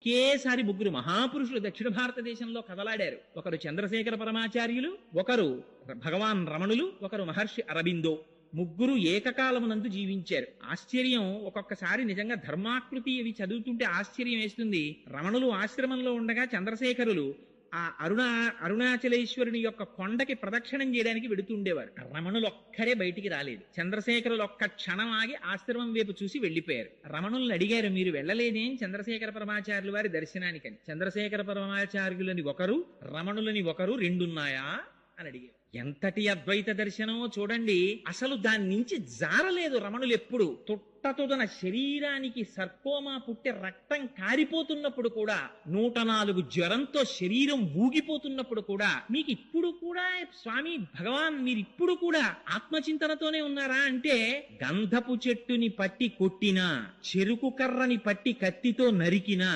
ఒకేసారి ముగ్గురు మహాపురుషులు దక్షిణ భారతదేశంలో కదలాడారు. ఒకరు చంద్రశేఖర పరమాచార్యులు, ఒకరు భగవాన్ రమణులు, ఒకరు మహర్షి అరబిందో. ముగ్గురు ఏకకాలమునందు జీవించారు. ఆశ్చర్యం, ఒక్కొక్కసారి నిజంగా ధర్మాకృతి అవి చదువుతుంటే ఆశ్చర్యం వేస్తుంది. రమణులు ఆశ్రమంలో ఉండగా చంద్రశేఖరులు ఆ అరుణాచలేశ్వరుని యొక్క కొండకి ప్రదక్షిణం చేయడానికి వెడుతుండేవారు. రమణులు ఒక్కడే బయటికి రాలేదు. చంద్రశేఖరులు ఒక్క క్షణం ఆగి ఆశ్రమం వైపు చూసి వెళ్లిపోయారు. రమణుల్ని అడిగారు, మీరు వెళ్ళలేదేం చంద్రశేఖర పరమాచార్యులు వారి దర్శనానికని. చంద్రశేఖర పరమాచార్యులని ఒకరు, రమణులని ఒకరు, రెండున్నాయా అని అడిగారు. ఎంతటి అద్వైత దర్శనమో చూడండి. అసలు దాని నుంచి జారలేదు రమణులు. ఎప్పుడు తొట్టతొదన శరీరానికి సర్కోమా పుట్టి రక్తం కారిపోతున్నప్పుడు కూడా, 104 జ్వరంతో శరీరం ఊగిపోతున్నప్పుడు కూడా, మీకు ఇప్పుడు కూడా స్వామి భగవాన్ మీరు ఇప్పుడు కూడా ఆత్మచింతనతోనే ఉన్నారా అంటే, గంధపు చెట్టుని పట్టి కొట్టినా, చెరుకు కర్రని పట్టి కత్తితో నరికినా,